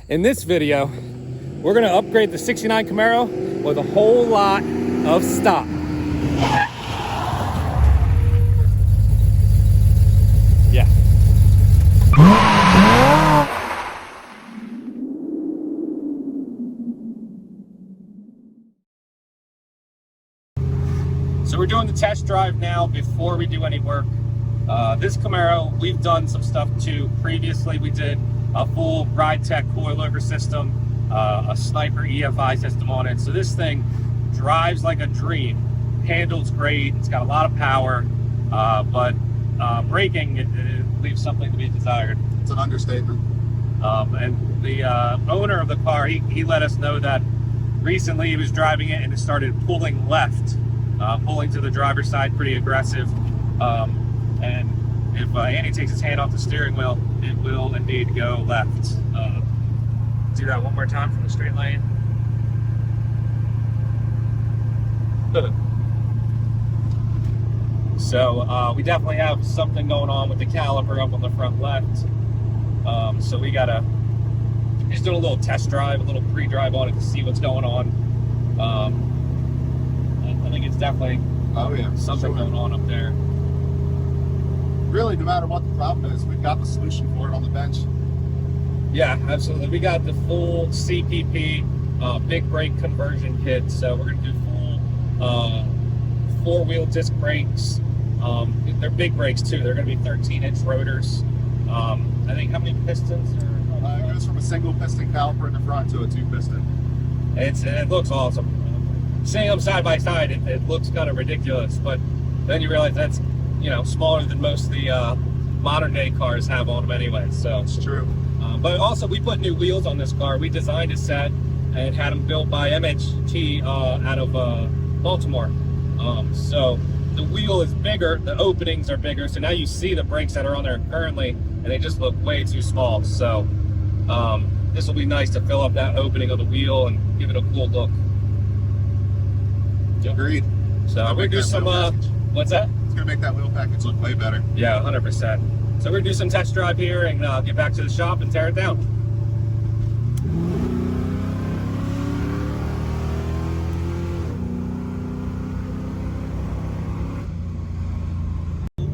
In this video, we're gonna upgrade the 69 Camaro with a whole lot of stop. Yeah. So we're doing the test drive now before we do any work. This Camaro, we've done some stuff too. Previously, we did a full Ridetech Coil-over system, a Sniper EFI system on it. So this thing drives like a dream. Handles great. It's got a lot of power, but braking, it leaves something to be desired. It's an understatement. And the owner of the car, he let us know that recently he was driving it and it started pulling left, pulling to the driver's side pretty aggressive. And if Andy takes his hand off the steering wheel, it will indeed go left. Do that one more time from the straight lane. So we definitely have something going on with the caliper up on the front left. So we gotta just do a little test drive, a little pre-drive on it to see what's going on. I think it's definitely something going on up there. Really, no matter what the problem is, we've got the solution for it on the bench. Yeah, absolutely. We got the full CPP big brake conversion kit. So we're going to do full four-wheel disc brakes. They're big brakes too. They're going to be 13-inch rotors. I think how many pistons are? It goes from a single piston caliper in the front to a 2-piston. It looks awesome. Seeing them side by side, it looks kind of ridiculous, but then you realize that's, you know, smaller than most of the modern day cars have on them anyway. So it's true. But also we put new wheels on this car. We designed a set and had them built by MHT out of Baltimore. So the wheel is bigger, the openings are bigger. So now you see the brakes that are on there currently, and they just look way too small. So this will be nice to fill up that opening of the wheel and give it a cool look. Agreed. So we're gonna do some, what's that? It's gonna make that wheel package look way better. Yeah, 100%. So we're gonna do some test drive here and get back to the shop and tear it down.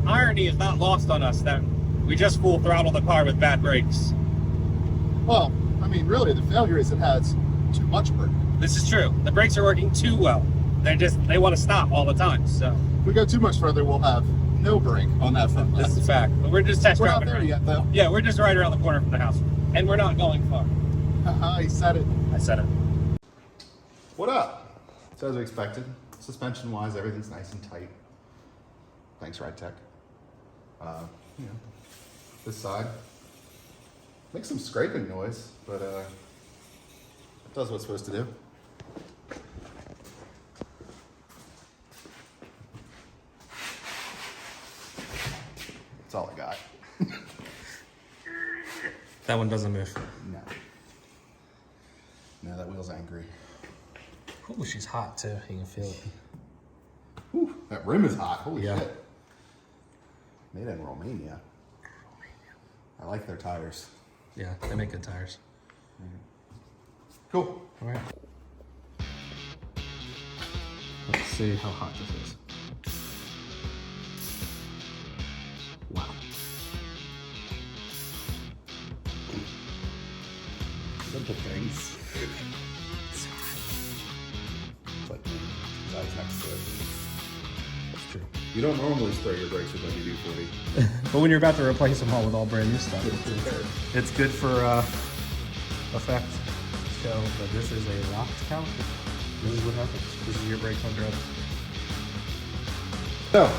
Irony is not lost on us that we just full throttled the car with bad brakes. Well, I mean, really, the failure is it has too much brake. This is true. The brakes are working too well. They want to stop all the time. So if we go too much further, we'll have no brake on that front. This is a fact. But we're just test driving. We're not there yet, though. Yeah, we're just right around the corner from the house, and we're not going far. He said it. I said it. What up? So as we expected, suspension-wise, everything's nice and tight. Thanks, Ridetech. You know, this side makes some scraping noise, but it does what it's supposed to do. That's all I got. That one doesn't move. No. No, that wheel's angry. Oh, she's hot too. You can feel it. Whew, that rim is hot. Holy yeah. shit. Made in Romania. I like their tires. Yeah, they make good tires. Cool. All right. Let's see how hot this is. Wow. Simple things. But that's next to it. That's true. You don't normally spray your brakes with WD-40. But when you're about to replace them all with all brand new stuff, it's good for effect. So, but this is a locked caliper. This is what happens. This is your brakes on drugs. So,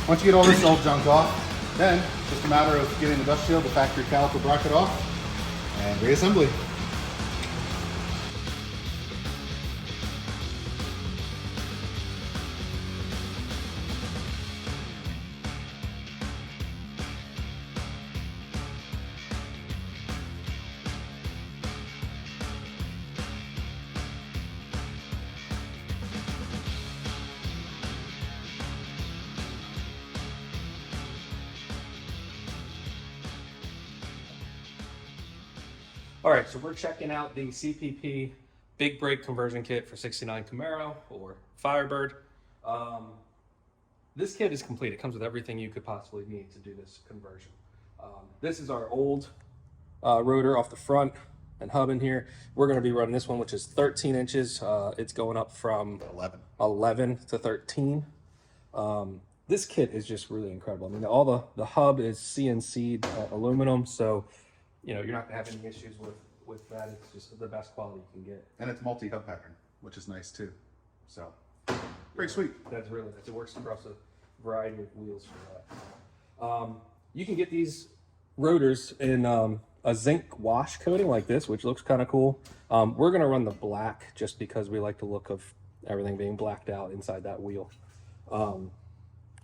once you get all this old junk off, then it's just a matter of getting the dust shield, the factory caliper bracket off, and reassembly. All right, so we're checking out the CPP big brake conversion kit for 69 Camaro or Firebird. This kit is complete. It comes with everything you could possibly need to do this conversion. This is our old rotor off the front and hub in here. We're going to be running this one, which is 13 inches. It's going up from 11 to 13. This kit is just really incredible. I mean, all the hub is CNC'd aluminum, so you know you're not gonna have any issues with that. It's just the best quality you can get. And it's multi-hub pattern, which is nice too. So pretty sweet. That's really nice. It works across a variety of wheels for that. You can get these rotors in a zinc wash coating like this, which looks kind of cool. We're gonna run the black just because we like the look of everything being blacked out inside that wheel.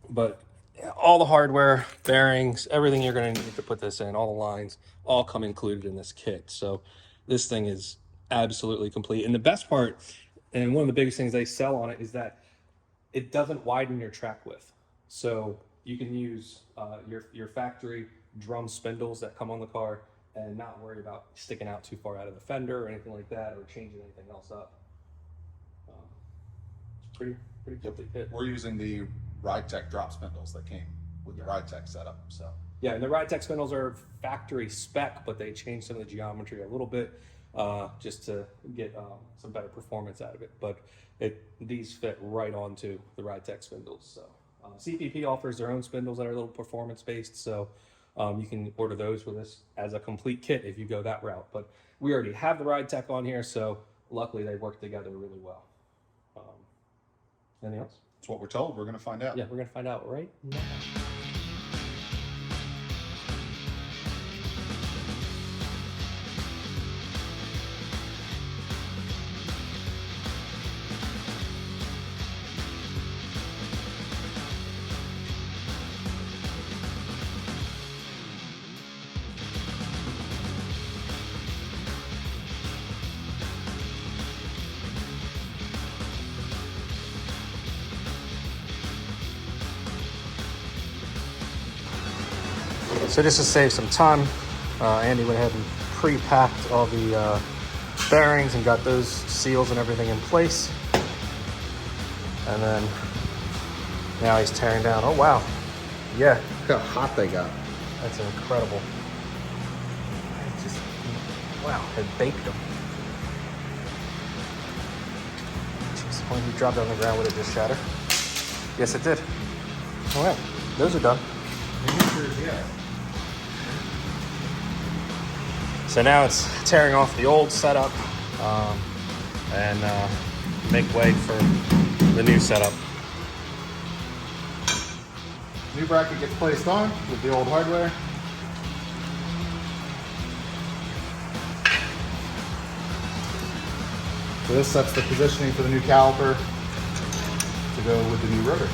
But all the hardware, bearings, everything you're going to need to put this in, all the lines, all come included in this kit. So this thing is absolutely complete. And the best part, and one of the biggest things they sell on it, is that it doesn't widen your track width. So you can use your factory drum spindles that come on the car and not worry about sticking out too far out of the fender or anything like that, or changing anything else up. It's pretty complete kit. We're using the Ridetech drop spindles that came with the Ridetech setup. So yeah, and the Ridetech spindles are factory spec, but they changed some of the geometry a little bit just to get some better performance out of it. But these fit right onto the Ridetech spindles. So CPP offers their own spindles that are a little performance based, so you can order those with this as a complete kit if you go that route. But we already have the Ridetech on here, so luckily they work together really well. Anything else? that's what we're told. We're going to find out. Yeah, we're gonna find out right now. So just to save some time, Andy went ahead and pre-packed all the bearings and got those seals and everything in place. And then now he's tearing down. Oh, wow. Yeah. Look how hot they got. That's incredible. Wow, it baked them. Jeez, when you dropped it on the ground, would it just shatter? Yes, it did. All right, those are done. Yeah. So now it's tearing off the old setup and make way for the new setup. New bracket gets placed on with the old hardware. So this sets the positioning for the new caliper to go with the new rotor.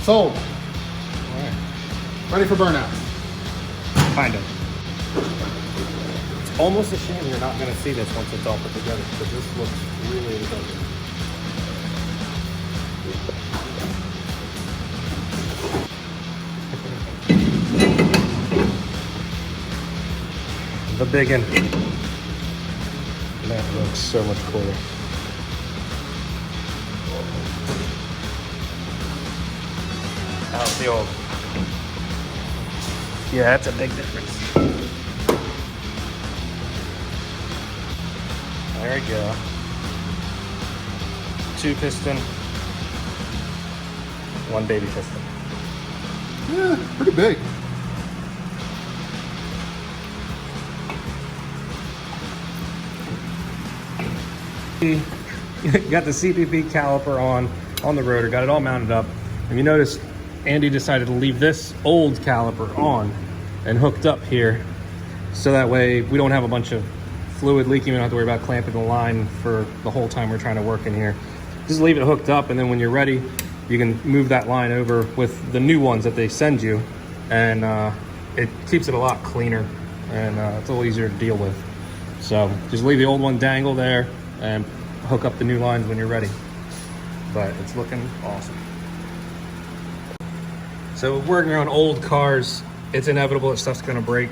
Sold. All right. Ready for burnout. Kind of. It's almost a shame you're not going to see this once it's all put together, because this looks really good. The big one. That looks so much cooler. How's the old? Yeah, that's a big difference. There we go. 2 piston, 1 baby piston. Yeah, pretty big. got the CPP caliper on the rotor, got it all mounted up. And you notice Andy decided to leave this old caliper on and hooked up here, so that way we don't have a bunch of fluid leaking. We don't have to worry about clamping the line for the whole time we're trying to work in here. Just leave it hooked up, and then when you're ready, you can move that line over with the new ones that they send you, and it keeps it a lot cleaner, and it's a little easier to deal with. So just leave the old one dangle there and hook up the new lines when you're ready. But it's looking awesome. So working on old cars, it's inevitable that stuff's gonna break.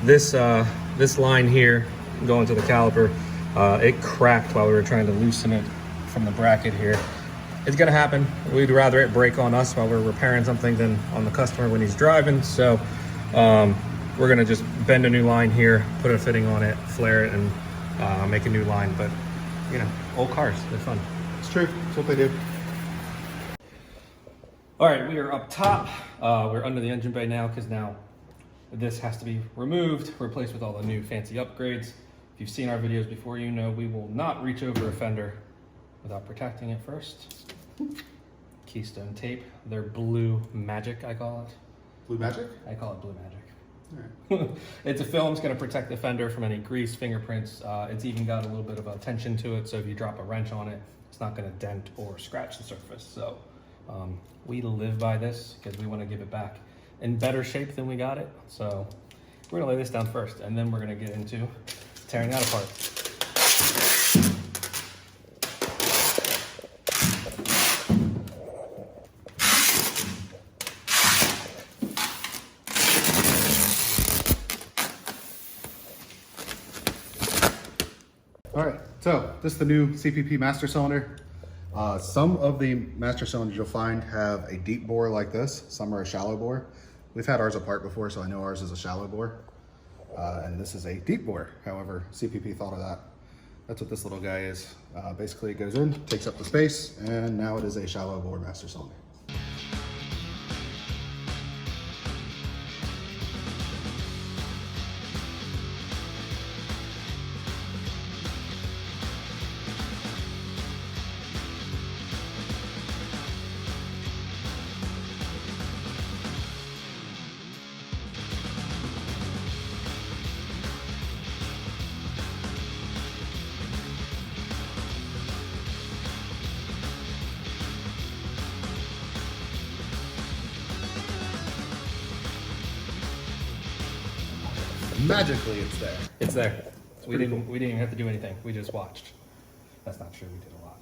This line here going to the caliper, it cracked while we were trying to loosen it from the bracket here. It's gonna happen. We'd rather it break on us while we're repairing something than on the customer when he's driving. So we're gonna just bend a new line here, put a fitting on it, flare it, and make a new line. But you know, old cars, they're fun. It's true. It's what they do. All right, we are up top. We're under the engine bay now, because now this has to be removed, replaced with all the new fancy upgrades. If you've seen our videos before, you know we will not reach over a fender without protecting it first. Keystone tape. They're blue magic, I call it. Blue magic? I call it blue magic. All right. It's a film. It's going to protect the fender from any grease, fingerprints. It's even got a little bit of a tension to it, so if you drop a wrench on it, it's not going to dent or scratch the surface. So we live by this because we want to give it back in better shape than we got it. So we're going to lay this down first, and then we're going to get into tearing that apart. All right, so this is the new CPP master cylinder. Some of the master cylinders you'll find have a deep bore like this. Some are a shallow bore. We've had ours apart before, so I know ours is a shallow bore. And this is a deep bore. However, CPP thought of that. That's what this little guy is. Basically, it goes in, takes up the space, and now it is a shallow bore master cylinder. Magically, it's there. It's there. We pretty didn't cool. we didn't even have to do anything. We just watched. That's not true. We did a lot.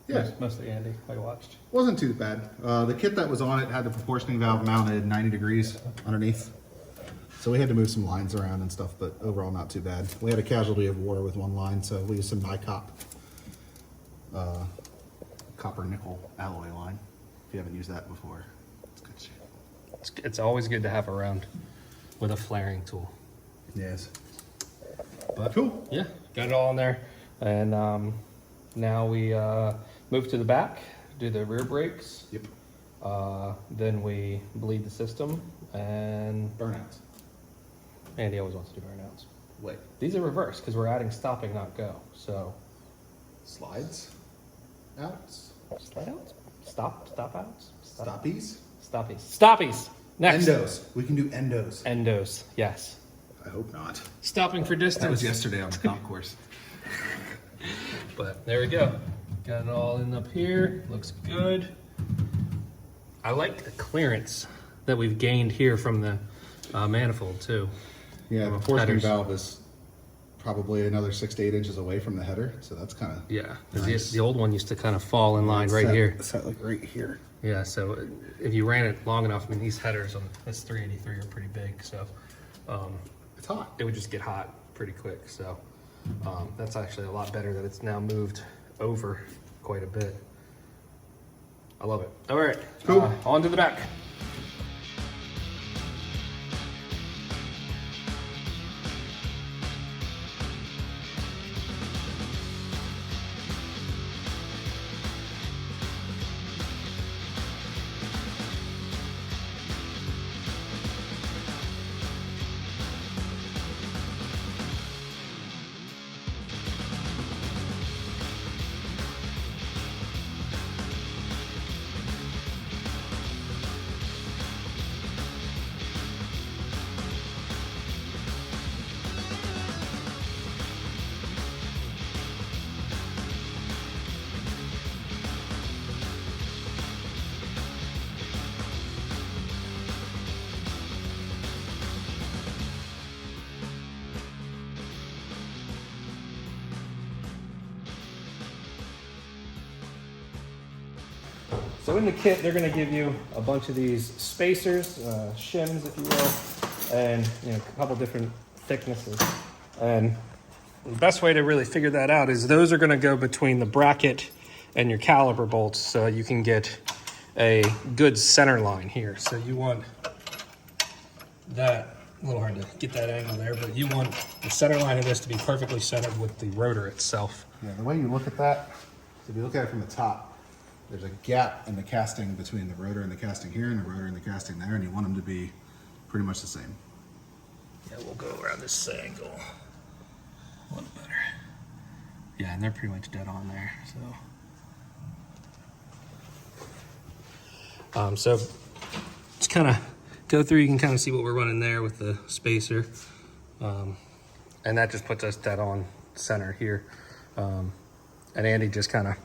Yeah. Mostly Andy. I watched. Wasn't too bad. The kit that was on it had the proportioning valve mounted 90 degrees underneath. So we had to move some lines around and stuff, but overall not too bad. We had a casualty of war with one line, so we used some NiCop copper nickel alloy line. If you haven't used that before, it's good shit. It's always good to have around with a flaring tool. Yes. But Cool. yeah, got it all in there. And now we move to the back, do the rear brakes. Yep. Then we bleed the system and Burnouts. Andy always wants to do burnouts. Wait. These are reversed because we're adding stopping, not go. So Slides. Outs. slide outs, stop outs, Stoppies. stoppies. Next. Endos. We can do endos. Endos. Yes. I hope not. Stopping for distance. That was yesterday on the comp course. But there we go. Got it all in up here. Looks good. I like the clearance that we've gained here from the manifold too. Yeah, the proportioning Headers. valve is probably another 6 to 8 inches away from the header, so that's kind of Yeah, 'cause nice. the old one used to kind of fall in line right here. It's set like right here. Yeah, so if you ran it long enough, I mean, these headers on this 383 are pretty big, so It's hot. it would just get hot pretty quick. So that's actually a lot better that it's now moved over quite a bit. I love it. All right, Cool. On to the back. So in the kit, they're going to give you a bunch of these spacers, shims, if you will, and a couple different thicknesses. And the best way to really figure that out is those are going to go between the bracket and your caliper bolts, so you can get a good center line here. So you want that, a little hard to get that angle there, but you want the center line of this to be perfectly centered with the rotor itself. Yeah, the way you look at that, if you look at it from the top, there's a gap in the casting between the rotor and the casting here and the rotor and the casting there, and you want them to be pretty much the same. Yeah, we'll go around this angle a little better. Yeah, and they're pretty much dead on there, so. So just kind of go through, you can kind of see what we're running there with the spacer. And that just puts us dead on center here. And Andy just kind of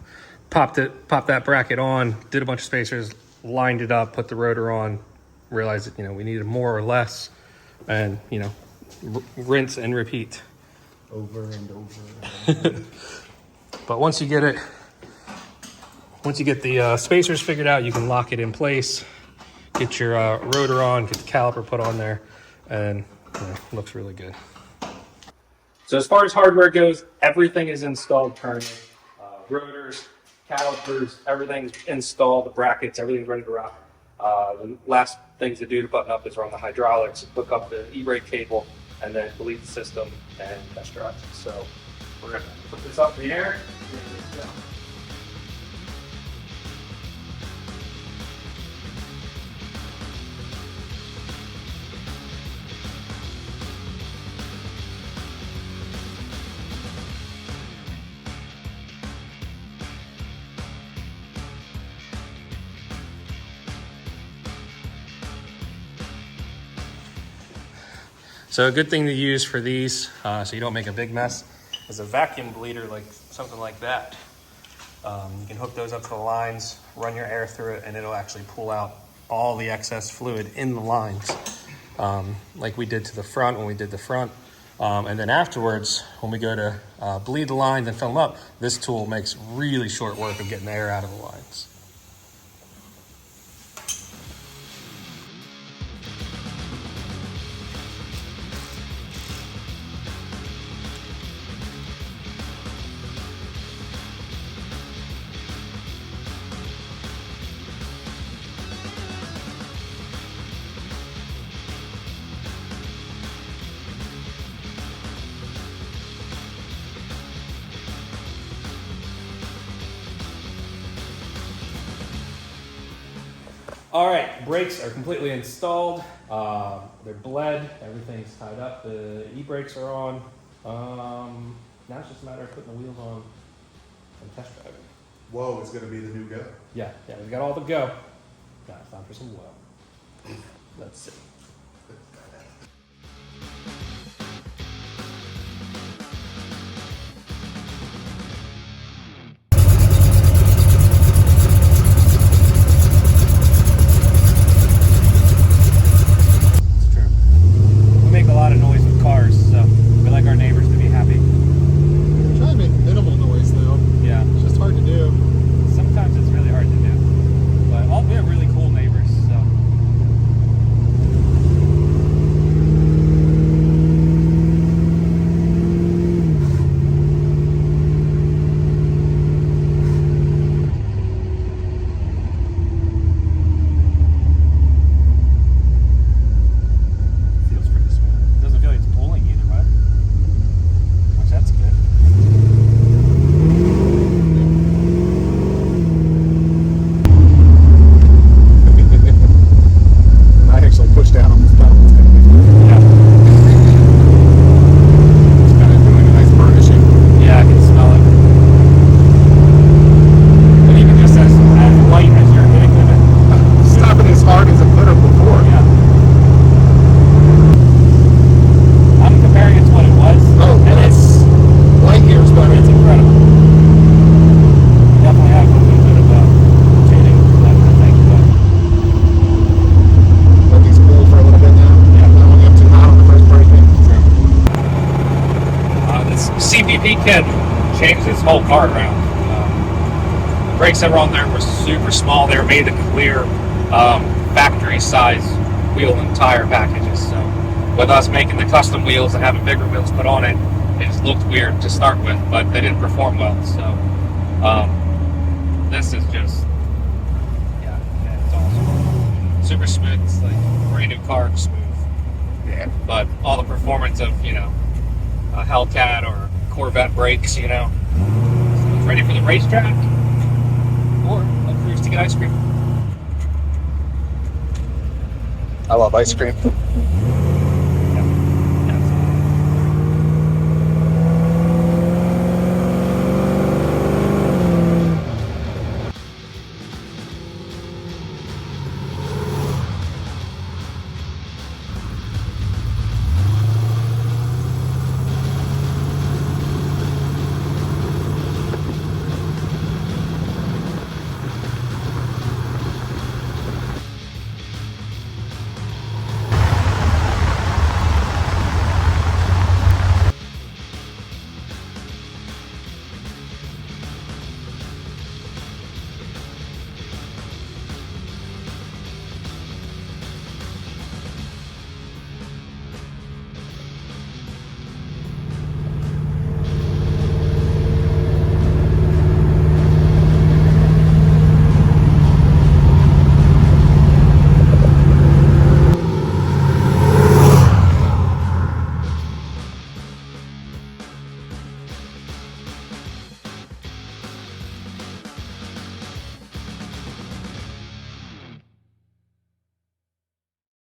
popped that bracket on, did a bunch of spacers, lined it up, put the rotor on, realized that, we needed more or less, and, rinse and repeat. Over and over. But once you get the spacers figured out, you can lock it in place, get your rotor on, get the caliper put on there, and it looks really good. So as far as hardware goes, everything is installed currently. Rotors, calipers, everything's installed, the brackets, everything's ready to rock. The last things to do to button up is run the hydraulics, hook up the e-brake cable, and then delete the system and test drive. So we're going to put this up in the air. So a good thing to use for these, so you don't make a big mess, is a vacuum bleeder, like something like that. You can hook those up to the lines, run your air through it, and it'll actually pull out all the excess fluid in the lines, like we did to the front when we did the front. And then afterwards, when we go to bleed the lines and fill them up, this tool makes really short work of getting the air out of the lines. All right, brakes are completely installed. They're bled, everything's tied up. The e-brakes are on. Now it's just a matter of putting the wheels on and test driving. Whoa, it's going to be the new go. Yeah, we've got all the go. Now it's time for some whoa. Let's see. CPP can change this whole car around. brakes that were on there were super small. They were made to clear factory size wheel and tire packages. So with us making the custom wheels and having bigger wheels put on it, it just looked weird to start with, but they didn't perform well. So this is just, yeah, it's awesome. Super smooth. It's like a brand new car, smooth. Yeah. But all the performance of, you know, a Hellcat or Corvette brakes, you know, so it's ready for the racetrack or a cruise to get ice cream. I love ice cream.